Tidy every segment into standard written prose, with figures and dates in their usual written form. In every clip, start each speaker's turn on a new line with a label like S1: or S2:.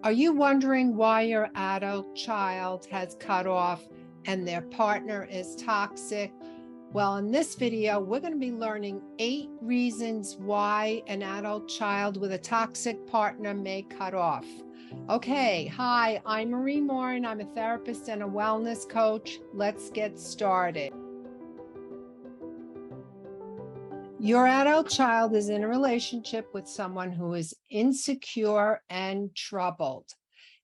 S1: Are you wondering why your adult child has cut off and their partner is toxic? Well, in this video, we're going to be learning 8 reasons why an adult child with a toxic partner may cut off. Okay, hi, I'm Marie Morin. I'm a therapist and a wellness coach. Let's get started. Your adult child is in a relationship with someone who is insecure and troubled,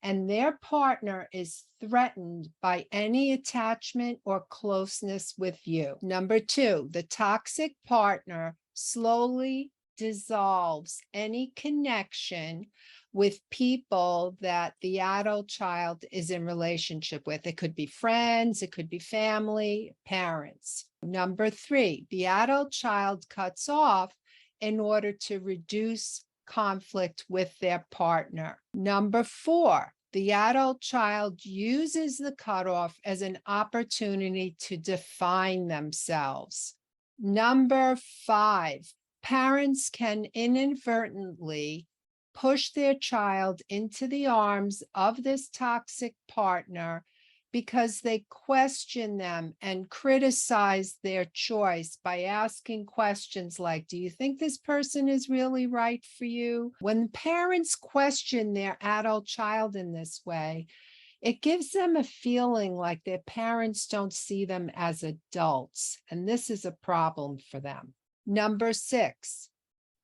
S1: and their partner is threatened by any attachment or closeness with you. Number 2, the toxic partner slowly dissolves any connection with people that the adult child is in relationship with. It could be friends, it could be family, parents. Number 3, the adult child cuts off in order to reduce conflict with their partner. Number 4, the adult child uses the cutoff as an opportunity to define themselves. Number 5, parents can inadvertently push their child into the arms of this toxic partner because they question them and criticize their choice by asking questions like, do you think this person is really right for you? When parents question their adult child in this way, it gives them a feeling like their parents don't see them as adults, and this is a problem for them. Number 6,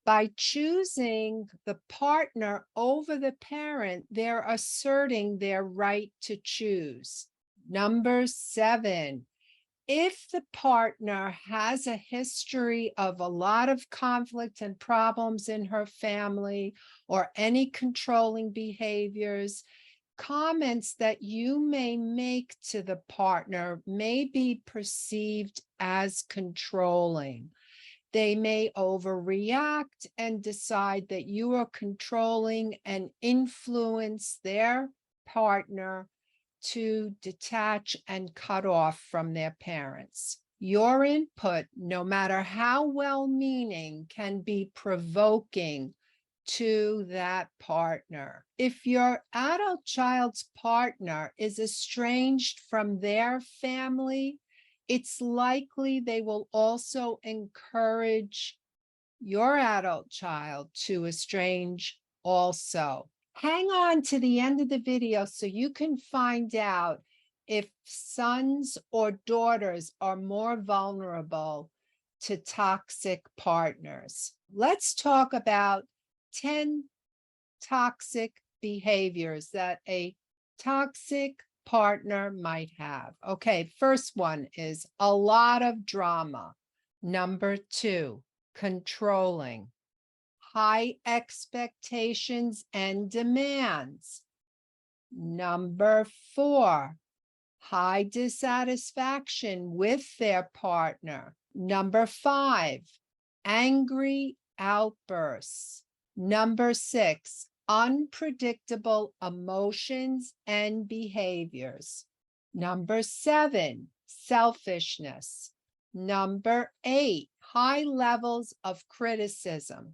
S1: by choosing the partner over the parent, they're asserting their right to choose. Number 7, if the partner has a history of a lot of conflict and problems in her family or any controlling behaviors, comments that you may make to the partner may be perceived as controlling. They may overreact and decide that you are controlling and influence their partner to detach and cut off from their parents. Your input, no matter how well-meaning, can be provoking to that partner. If your adult child's partner is estranged from their family, it's likely they will also encourage your adult child to estrange also. Hang on to the end of the video so you can find out if sons or daughters are more vulnerable to toxic partners. Let's talk about 10 toxic behaviors that a toxic partner might have. Okay, first one is a lot of drama. Number 2, controlling, high expectations and demands. Number 4, high dissatisfaction with their partner. Number 5, angry outbursts. Number 6, unpredictable emotions and behaviors. Number 7, selfishness. Number 8, high levels of criticism.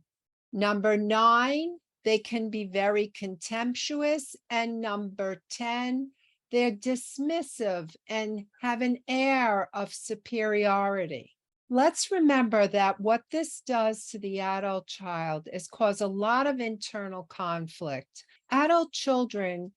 S1: Number 9, they can be very contemptuous. And number 10, they're dismissive and have an air of superiority. Let's remember that what this does to the adult child is cause a lot of internal conflict. Adult children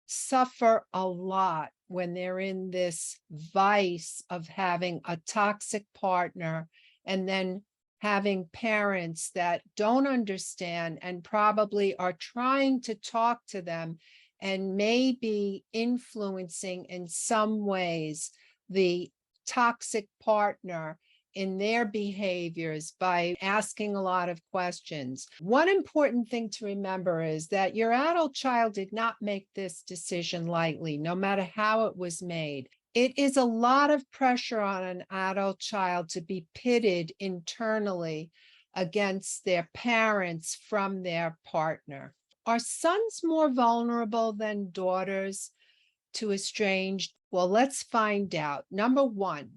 S1: suffer a lot when they're in this vice of having a toxic partner and then having parents that don't understand and probably are trying to talk to them and maybe influencing in some ways the toxic partner in their behaviors by asking a lot of questions. One important thing to remember is that your adult child did not make this decision lightly, no matter how it was made. It is a lot of pressure on an adult child to be pitted internally against their parents from their partner. Are sons more vulnerable than daughters to estranged? Well, let's find out. Number 1,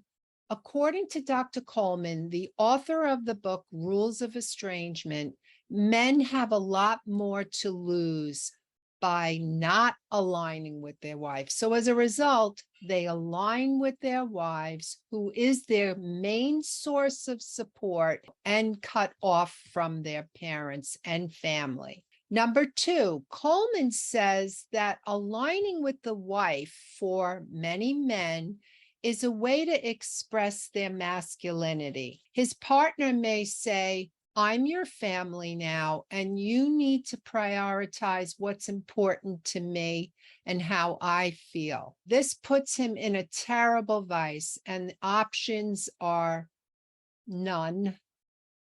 S1: according to Dr. Coleman, the author of the book Rules of Estrangement, men have a lot more to lose by not aligning with their wife. So as a result, they align with their wives, who is their main source of support, and cut off from their parents and family. Number two, Coleman says that aligning with the wife for many men is a way to express their masculinity. His partner may say, I'm your family now, and you need to prioritize what's important to me and how I feel. This puts him in a terrible vice, and the options are none,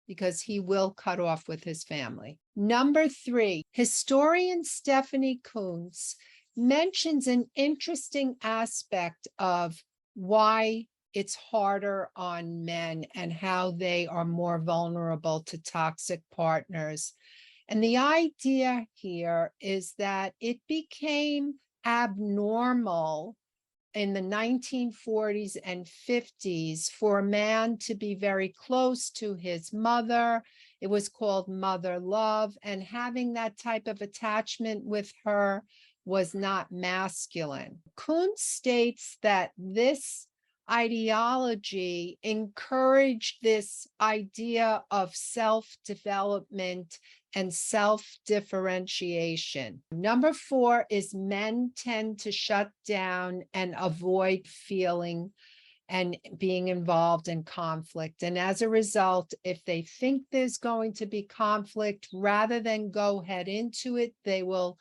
S1: because he will cut off with his family. Number three, historian Stephanie Kuntz mentions an interesting aspect of why it's harder on men and how they are more vulnerable to toxic partners. And the idea here is that it became abnormal in the 1940s and 50s for a man to be very close to his mother. It was called mother love, and having that type of attachment with her was not masculine. Kuntz states that this ideology encouraged this idea of self-development and self-differentiation. Number four is men tend to shut down and avoid feeling and being involved in conflict. And as a result, if they think there's going to be conflict, rather than go head into it, they will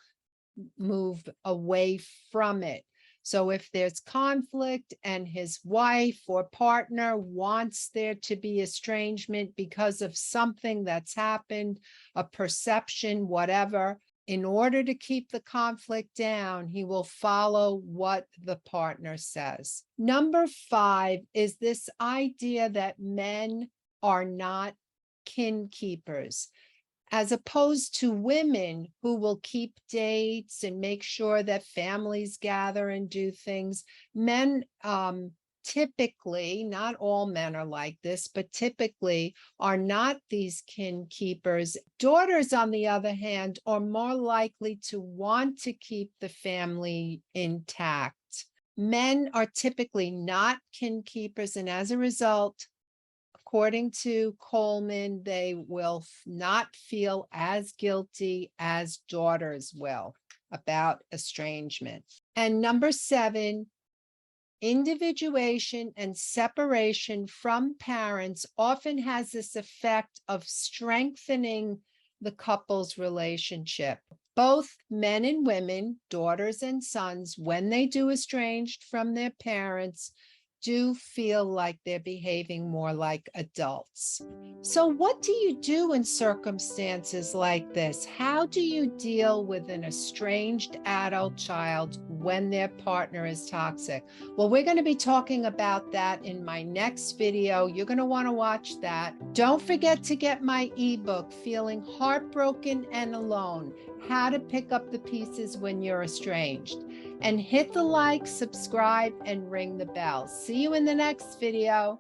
S1: move away from it. So if there's conflict and his wife or partner wants there to be estrangement because of something that's happened, a perception, whatever, in order to keep the conflict down, he will follow what the partner says. Number five is this idea that men are not kin keepers, as opposed to women who will keep dates and make sure that families gather and do things. Men typically, not all men are like this, but typically are not these kin keepers. Daughters, on the other hand, are more likely to want to keep the family intact. Men are typically not kin keepers, and as a result, according to Coleman, they will not feel as guilty as daughters will about estrangement. And number seven, individuation and separation from parents often has this effect of strengthening the couple's relationship. Both men and women, daughters and sons, when they do estranged from their parents, do feel like they're behaving more like adults. So what do you do in circumstances like this? How do you deal with an estranged adult child when their partner is toxic? Well, we're going to be talking about that in my next video. You're going to want to watch that. Don't forget to get my ebook, Feeling Heartbroken and Alone: How to Pick Up the Pieces When You're Estranged. And hit the like, subscribe, and ring the bell. See you in the next video.